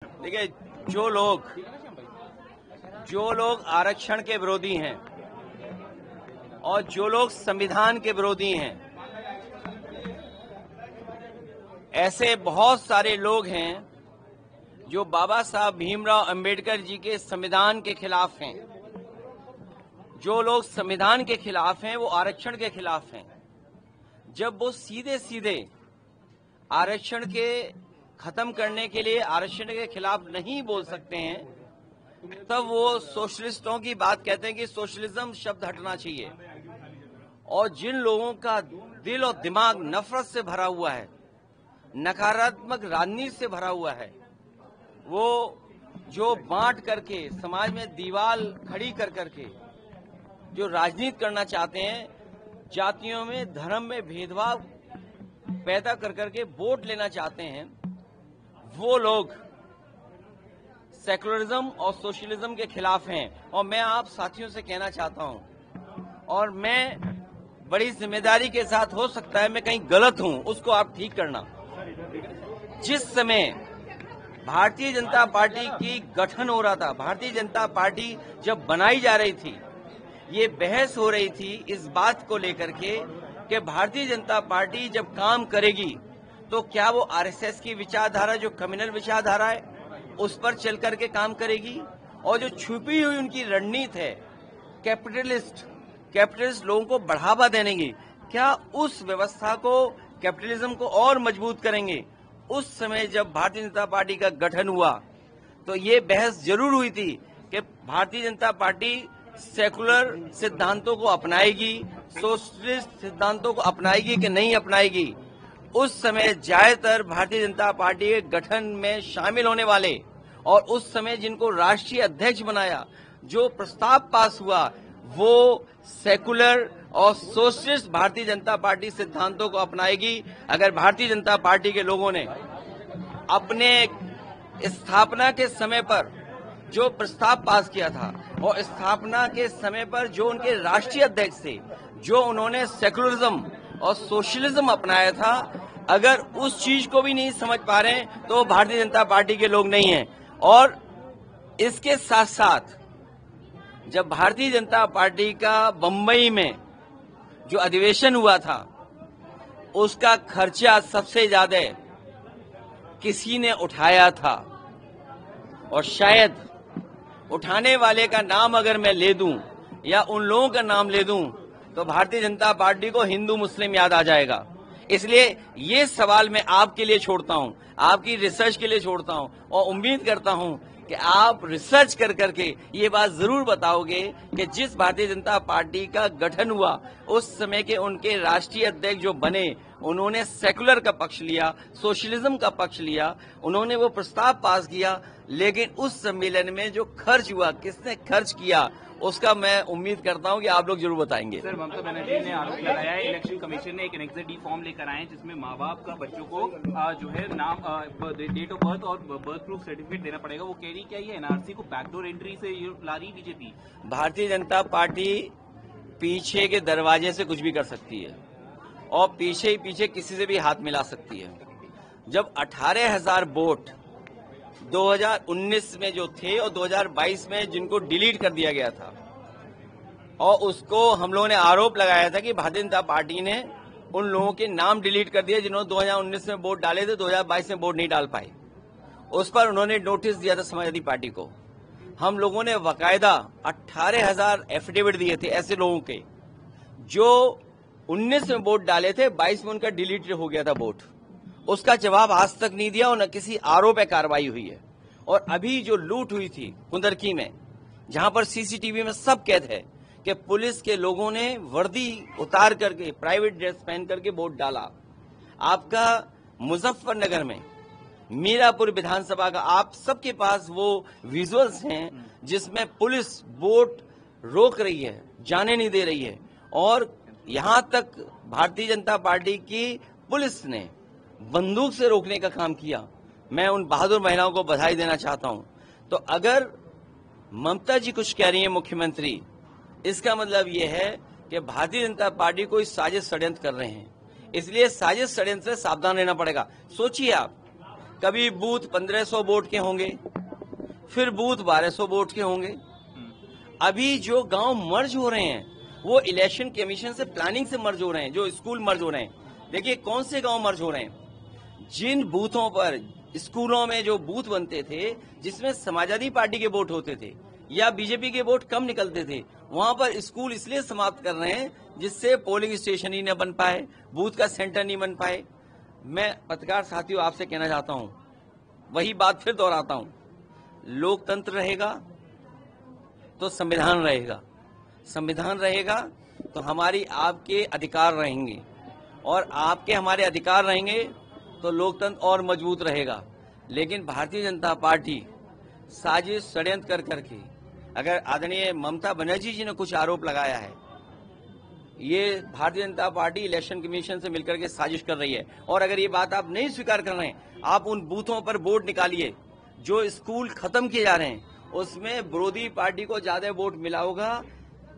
देखिए, जो लोग आरक्षण के विरोधी हैं और जो लोग संविधान के विरोधी हैं, ऐसे बहुत सारे लोग हैं जो बाबा साहब भीमराव अंबेडकर जी के संविधान के खिलाफ हैं। जो लोग संविधान के खिलाफ हैं वो आरक्षण के खिलाफ हैं। जब वो सीधे सीधे आरक्षण के खत्म करने के लिए आरक्षण के खिलाफ नहीं बोल सकते हैं, तब वो सोशलिस्टों की बात कहते हैं कि सोशलिज्म शब्द हटना चाहिए। और जिन लोगों का दिल और दिमाग नफरत से भरा हुआ है, नकारात्मक राजनीति से भरा हुआ है, वो जो बांट करके समाज में दीवार खड़ी कर करके जो राजनीति करना चाहते हैं, जातियों में धर्म में भेदभाव पैदा कर करके वोट लेना चाहते हैं, वो लोग सेकुलरिज्म और सोशलिज्म के खिलाफ हैं। और मैं आप साथियों से कहना चाहता हूं, और मैं बड़ी जिम्मेदारी के साथ, हो सकता है मैं कहीं गलत हूं, उसको आप ठीक करना। जिस समय भारतीय जनता पार्टी की गठन हो रहा था, भारतीय जनता पार्टी जब बनाई जा रही थी, ये बहस हो रही थी इस बात को लेकर के कि भारतीय जनता पार्टी जब काम करेगी तो क्या वो आरएसएस की विचारधारा, जो कम्युनल विचारधारा है, उस पर चल करके काम करेगी, और जो छुपी हुई उनकी रणनीति है कैपिटलिस्ट लोगों को बढ़ावा देने की, क्या उस व्यवस्था को, कैपिटलिज्म को और मजबूत करेंगे। उस समय जब भारतीय जनता पार्टी का गठन हुआ तो ये बहस जरूर हुई थी कि भारतीय जनता पार्टी सेकुलर सिद्धांतों को अपनाएगी, सोशलिस्ट सिद्धांतों को अपनाएगी कि नहीं अपनाएगी। उस समय ज्यादातर भारतीय जनता पार्टी के गठन में शामिल होने वाले और उस समय जिनको राष्ट्रीय अध्यक्ष बनाया, जो प्रस्ताव पास हुआ, वो सेकुलर और सोशलिस्ट भारतीय जनता पार्टी सिद्धांतों को अपनाएगी। अगर भारतीय जनता पार्टी के लोगों ने अपने स्थापना के समय पर जो प्रस्ताव पास किया था और स्थापना के समय पर जो उनके राष्ट्रीय अध्यक्ष थे, जो उन्होंने सेकुलरिज्म और सोशलिज्म अपनाया था, अगर उस चीज को भी नहीं समझ पा रहे हैं तो भारतीय जनता पार्टी के लोग नहीं हैं। और इसके साथ साथ जब भारतीय जनता पार्टी का बंबई में जो अधिवेशन हुआ था, उसका खर्चा सबसे ज्यादा किसी ने उठाया था, और शायद उठाने वाले का नाम अगर मैं ले दूं या उन लोगों का नाम ले दूं तो भारतीय जनता पार्टी को हिंदू मुस्लिम याद आ जाएगा। इसलिए ये सवाल मैं आपके लिए छोड़ता हूं, आपकी रिसर्च के लिए छोड़ता हूं, और उम्मीद करता हूं कि आप रिसर्च कर करके ये बात जरूर बताओगे कि जिस भारतीय जनता पार्टी का गठन हुआ, उस समय के उनके राष्ट्रीय अध्यक्ष जो बने, उन्होंने सेकुलर का पक्ष लिया, सोशलिज्म का पक्ष लिया, उन्होंने वो प्रस्ताव पास किया, लेकिन उस सम्मेलन में जो खर्च हुआ, किसने खर्च किया, उसका मैं उम्मीद करता हूं कि आप लोग जरूर बताएंगे। सर, ममता बनर्जी ने आरोप लगाया है इलेक्शन कमीशन ने एक एनेक्सर फॉर्म लेकर आए हैं जिसमें माँ बाप का बच्चों को जो है नाम, डेट ऑफ बर्थ और बर्थ प्रूफ सर्टिफिकेट देना पड़ेगा। वो कह रही क्या ये एनआरसी को बैकडोर एंट्री से ला रही बीजेपी? भारतीय जनता पार्टी पीछे के दरवाजे से कुछ भी कर सकती है और पीछे ही पीछे किसी से भी हाथ मिला सकती है। जब 18,000 वोट 2019 में जो थे और 2022 में जिनको डिलीट कर दिया गया था, और उसको हम लोगों ने आरोप लगाया था कि भारतीय जनता पार्टी ने उन लोगों के नाम डिलीट कर दिए जिन्होंने 2019 में वोट डाले थे, 2022 में वोट नहीं डाल पाए। उस पर उन्होंने नोटिस दिया था समाजवादी पार्टी को। हम लोगों ने बाकायदा 18,000 एफिडेविट दिए थे ऐसे लोगों के जो 19 में वोट डाले थे, 22 में उनका डिलीट हो गया था वोट। उसका जवाब आज तक नहीं दिया और न किसी आरोप पे कार्रवाई हुई है। और अभी जो लूट हुई थी कुंदरकी में, जहां पर सीसीटीवी में सब कैद है कि पुलिस के लोगों ने वर्दी उतार करके, प्राइवेट ड्रेस पहन करके वोट डाला। आपका मुजफ्फरनगर में मीरापुर विधानसभा का, आप सबके पास वो विजुअल्स हैं जिसमें पुलिस वोट रोक रही है, जाने नहीं दे रही है, और यहां तक भारतीय जनता पार्टी की पुलिस ने बंदूक से रोकने का काम किया। मैं उन बहादुर महिलाओं को बधाई देना चाहता हूं। तो अगर ममता जी कुछ कह रही है मुख्यमंत्री, इसका मतलब यह है कि भारतीय जनता पार्टी कोई साजिश षड्यंत्र कर रहे हैं। इसलिए साजिश षड्यंत्र से सावधान रहना पड़ेगा। सोचिए आप, कभी बूथ 1500 वोट के होंगे, फिर बूथ 1200 वोट के होंगे। अभी जो गांव मर्ज हो रहे हैं वो इलेक्शन कमीशन से प्लानिंग से मर्ज हो रहे हैं, जो स्कूल मर्ज हो रहे हैं। देखिए कौन से गांव मर्ज हो रहे हैं, जिन बूथों पर स्कूलों में जो बूथ बनते थे जिसमें समाजवादी पार्टी के वोट होते थे या बीजेपी के वोट कम निकलते थे, वहां पर स्कूल इसलिए समाप्त कर रहे हैं जिससे पोलिंग स्टेशन ही न बन पाए, बूथ का सेंटर नहीं बन पाए। मैं पत्रकार साथियों आपसे कहना चाहता हूं, वही बात फिर दोहराता हूं, लोकतंत्र रहेगा तो संविधान रहेगा, संविधान रहेगा तो हमारी आपके अधिकार रहेंगे, और आपके हमारे अधिकार रहेंगे तो लोकतंत्र और मजबूत रहेगा। लेकिन भारतीय जनता पार्टी साजिश षड्यंत्र कर करके, अगर आदरणीय ममता बनर्जी जी ने कुछ आरोप लगाया है, ये Bharatiya Janata party election commission से मिलकर के साजिश कर रही है। और अगर ये बात आप नहीं स्वीकार कर रहे हैं, आप उन बूथों पर वोट निकालिए जो स्कूल खत्म किए जा रहे हैं, उसमें विरोधी पार्टी को ज्यादा वोट मिला होगा,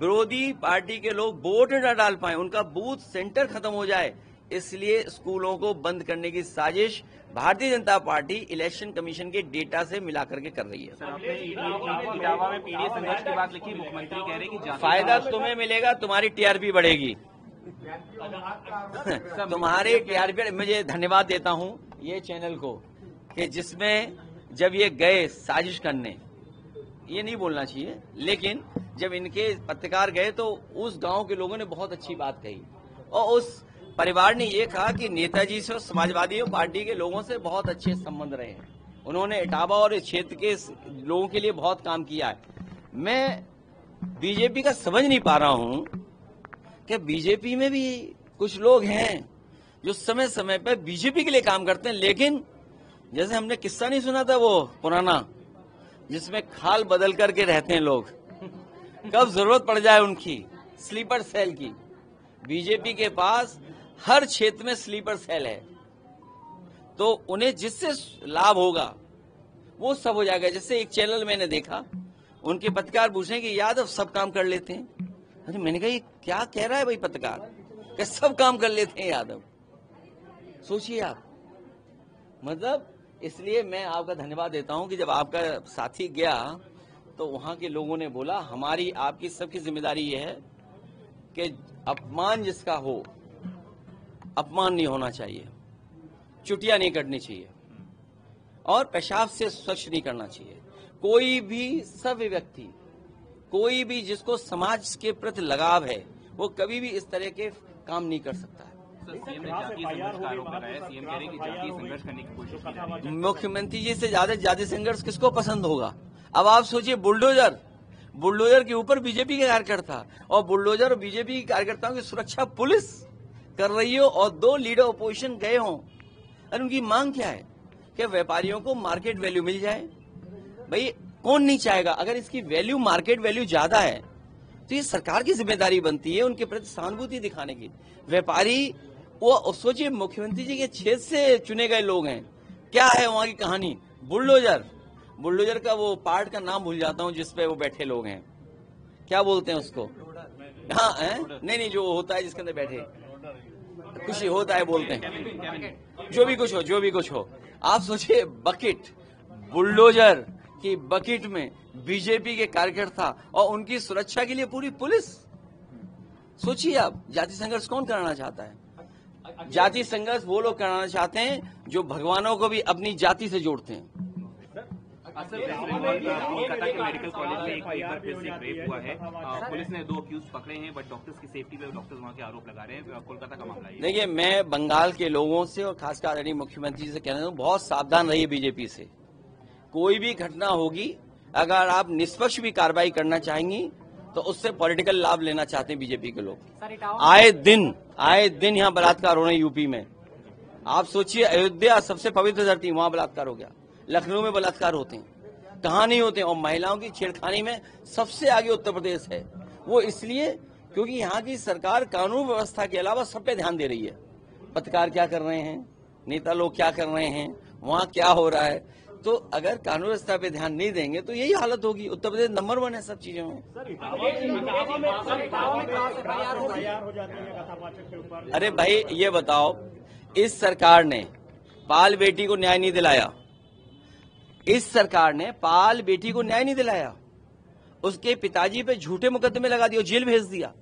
विरोधी पार्टी के लोग वोट न डाल पाए, उनका बूथ सेंटर खत्म हो जाए, इसलिए स्कूलों को बंद करने की साजिश Bharatiya Janata party election commission के डेटा से मिला करके कर रही है। सर, आपने इटावा में पीडीए संघर्ष की बात लिखी, मुख्यमंत्री कह रहे हैं कि फायदा तुम्हें मिलेगा, तुम्हारी टीआरपी बढ़ेगी। तुम्हारे टीआरपी, मुझे धन्यवाद देता हूं ये चैनल को कि जिसमें जब ये गए साजिश करने, ये नहीं बोलना चाहिए, लेकिन जब इनके पत्रकार गए तो उस गांव के लोगों ने बहुत अच्छी बात कही, और उस परिवार ने ये कहा कि नेताजी से और समाजवादी पार्टी के लोगों से बहुत अच्छे संबंध रहे हैं, उन्होंने इटावा और इस क्षेत्र के लोगों के लिए बहुत काम किया है। मैं बीजेपी का समझ नहीं पा रहा हूं कि बीजेपी में भी कुछ लोग हैं जो समय समय पर बीजेपी के लिए काम करते हैं, लेकिन जैसे हमने किस्सा नहीं सुना था वो पुराना, जिसमें खाल बदल करके रहते हैं लोग, कब जरूरत पड़ जाए उनकी स्लीपर सेल की। बीजेपी के पास हर क्षेत्र में स्लीपर सेल है, तो उन्हें जिससे लाभ होगा वो सब हो जाएगा। जैसे एक चैनल मैंने देखा, उनके पत्रकार पूछे कि यादव सब काम कर लेते हैं। अरे मैंने कहा ये क्या कह रहा है भाई पत्रकार, कि सब काम कर लेते हैं यादव। सोचिए आप, मतलब इसलिए मैं आपका धन्यवाद देता हूं कि जब आपका साथी गया तो वहां के लोगों ने बोला हमारी आपकी सबकी जिम्मेदारी ये है कि अपमान जिसका हो, अपमान नहीं होना चाहिए, चुटिया नहीं करनी चाहिए, और पेशाब से स्वच्छ नहीं करना चाहिए। कोई भी सभ्य व्यक्ति, कोई भी जिसको समाज के प्रति लगाव है, वो कभी भी इस तरह के काम नहीं कर सकता है। सीएम ने जातीय संघर्ष का आरोप लगाया, सीएम कह रहे हैं कि जातीय संघर्ष करने की कोशिश की जा रही है। मुख्यमंत्री जी से ज्यादा जातीय संघर्ष किसको पसंद होगा? अब आप सोचिए, बुलडोजर के ऊपर बीजेपी के कार्यकर्ता, और बुलडोजर और बीजेपी के कार्यकर्ताओं की सुरक्षा पुलिस कर रही हो, और 2 लीडर ओपोजिशन गए हों। और उनकी मांग क्या है कि व्यापारियों को मार्केट वैल्यू मिल जाए। भाई कौन नहीं चाहेगा? अगर इसकी वैल्यू, मार्केट वैल्यू ज्यादा है तो ये सरकार की जिम्मेदारी बनती है उनके प्रति सहानुभूति दिखाने की। व्यापारी, वो सोचिए मुख्यमंत्री जी के क्षेत्र से चुने गए लोग हैं, क्या है वहां की कहानी? बुलडोजर का वो पार्ट का नाम भूल जाता हूं जिसपे वो बैठे लोग हैं, क्या बोलते हैं उसको? हाँ है? नहीं, जो होता है जिसके अंदर बैठे, कुछ होता है बोलते हैं, जो भी कुछ हो। आप सोचिए, बकेट, बुलडोजर की बकेट में बीजेपी के कार्यकर्ता और उनकी सुरक्षा के लिए पूरी पुलिस। सोचिए आप, जाति संघर्ष कौन कराना चाहता है? जाति संघर्ष वो लोग कराना चाहते हैं जो भगवानों को भी अपनी जाति से जोड़ते हैं। कोलकाता के मेडिकल कॉलेज में एक बार फिर से रेप हुआ है, पुलिस ने 2 अक्यूज पकड़े हैं, बट डॉक्टर्स की सेफ्टी पे डॉक्टर्स वहां के आरोप लगा रहे हैं। कोलकाता का मामला है। देखिए, मैं बंगाल के लोगों से और खासकर आदरणीय मुख्यमंत्री से कहना चाहूँ, बहुत सावधान रहिए बीजेपी से। कोई भी घटना होगी, अगर आप निष्पक्ष भी कार्रवाई करना चाहेंगी तो उससे पॉलिटिकल लाभ लेना चाहते हैं बीजेपी के लोग। आए दिन यहाँ बलात्कार हो रहे हैं यूपी में। आप सोचिए, अयोध्या सबसे पवित्र धरती, वहां बलात्कार हो गया, लखनऊ में बलात्कार होते हैं, कहाँ नहीं होते? और महिलाओं की छेड़खानी में सबसे आगे उत्तर प्रदेश है। वो इसलिए क्योंकि यहाँ की सरकार कानून व्यवस्था के अलावा सब पे ध्यान दे रही है। पत्रकार क्या कर रहे हैं, नेता लोग क्या कर रहे हैं, वहाँ क्या हो रहा है। तो अगर कानून व्यवस्था पे ध्यान नहीं देंगे तो यही हालत होगी। उत्तर प्रदेश नंबर 1 है सब चीजों में। अरे भाई ये बताओ, इस सरकार ने पाल बेटी को न्याय नहीं दिलाया। इस सरकार ने पाल बेटी को न्याय नहीं दिलाया, उसके पिताजी पे झूठे मुकदमे लगा दिए, जेल भेज दिया।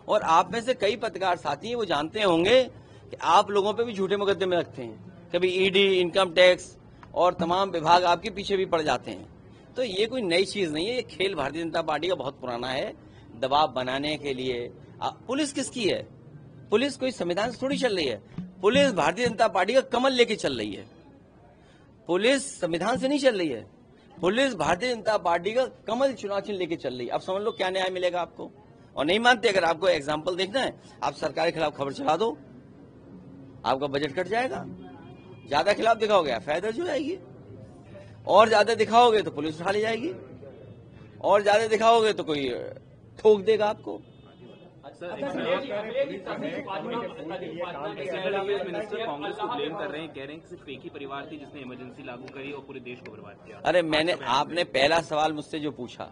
और आप में से कई पत्रकार साथी हैं, वो जानते होंगे कि आप लोगों पे भी झूठे मुकदमे रखते हैं। कभी ईडी, इनकम टैक्स और तमाम विभाग आपके पीछे भी पड़ जाते हैं। तो ये कोई नई चीज नहीं है, ये खेल भारतीय जनता पार्टी का बहुत पुराना है, दबाव बनाने के लिए। पुलिस किसकी है? पुलिस कोई संविधान से थोड़ी चल रही है। पुलिस भारतीय जनता पार्टी का कमल लेके चल रही है। पुलिस संविधान से नहीं चल रही है, पुलिस भारतीय जनता पार्टी का कमल चुनाव चिन्ह लेके चल रही है। अब समझ लो क्या न्याय मिलेगा आपको। और नहीं मानते, अगर आपको एग्जाम्पल देखना है, आप सरकार के खिलाफ खबर चला दो, आपका बजट कट जाएगा। ज्यादा खिलाफ दिखाओगे एफआईआर दर्ज हो जाएगी, और ज्यादा दिखाओगे तो पुलिस उठा ली जाएगी, और ज्यादा दिखाओगे तो कोई ठोक देगा आपको। मिनिस्टर कांग्रेस को ब्लेम कर रहे हैं, कह रहे हैं कि सिर्फ एक ही परिवार थी जिसने इमरजेंसी लागू करी और पूरे देश को बर्बाद किया। अरे आपने पहला सवाल मुझसे जो पूछा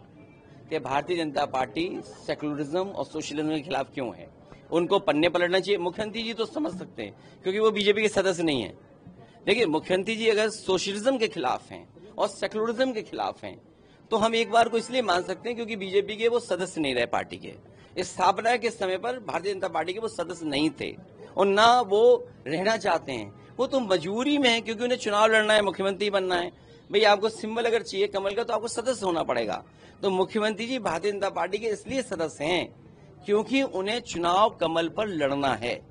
कि भारतीय जनता पार्टी सेकुलरिज्म और सोशलिज्म के खिलाफ क्यों है, उनको पन्ने पलटना चाहिए। मुख्यमंत्री जी तो समझ सकते हैं क्योंकि वो बीजेपी के सदस्य नहीं है। देखिए, मुख्यमंत्री जी अगर सोशलिज्म के खिलाफ हैं और सेकुलरिज्म के खिलाफ हैं तो हम एक बार को इसलिए मान सकते हैं क्योंकि बीजेपी के वो सदस्य नहीं रहे। पार्टी के स्थापना के समय पर भारतीय जनता पार्टी के वो सदस्य नहीं थे और ना वो रहना चाहते हैं। वो तो मजबूरी में है क्योंकि उन्हें चुनाव लड़ना है, मुख्यमंत्री बनना है। भाई आपको सिंबल अगर चाहिए कमल का तो आपको सदस्य होना पड़ेगा। तो मुख्यमंत्री जी भारतीय जनता पार्टी के इसलिए सदस्य हैं क्योंकि उन्हें चुनाव कमल पर लड़ना है,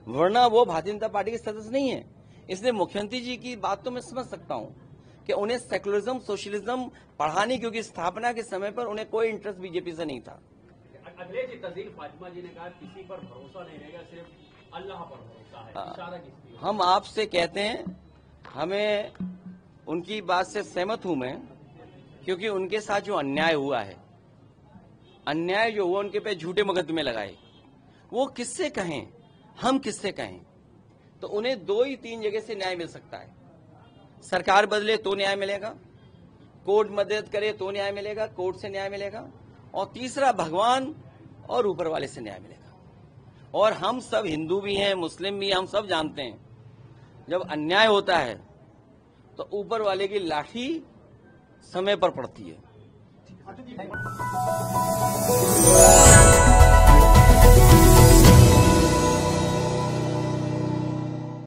वरना वो भारतीय जनता पार्टी के सदस्य नहीं है। इसलिए मुख्यमंत्री जी की बात तो मैं समझ सकता हूं कि उन्हें सेकुलरिज्म सोशलिज्म पढ़ाने, क्योंकि स्थापना के समय पर उन्हें कोई इंटरेस्ट बीजेपी से नहीं था। अखिलेश जी, तस्दीक फातिमा जी ने कहा किसी पर भरोसा नहीं रहेगा, सिर्फ अल्लाह पर भरोसा है। इशारा किसकी है? हम आपसे कहते हैं, हमें उनकी बात से सहमत हूं मैं, क्योंकि उनके साथ जो अन्याय हुआ है, अन्याय जो हुआ, उनके पे झूठे मुकदमे लगाए, वो किससे कहें, हम किससे कहें। तो उन्हें 2 ही 3 जगह से न्याय मिल सकता है। सरकार बदले तो न्याय मिलेगा, कोर्ट मदद करे तो न्याय मिलेगा, कोर्ट से न्याय मिलेगा, और तीसरा भगवान और ऊपर वाले से न्याय मिलेगा। और हम सब हिंदू भी हैं, मुस्लिम भी हैं, हम सब जानते हैं जब अन्याय होता है तो ऊपर वाले की लाठी समय पर पड़ती है।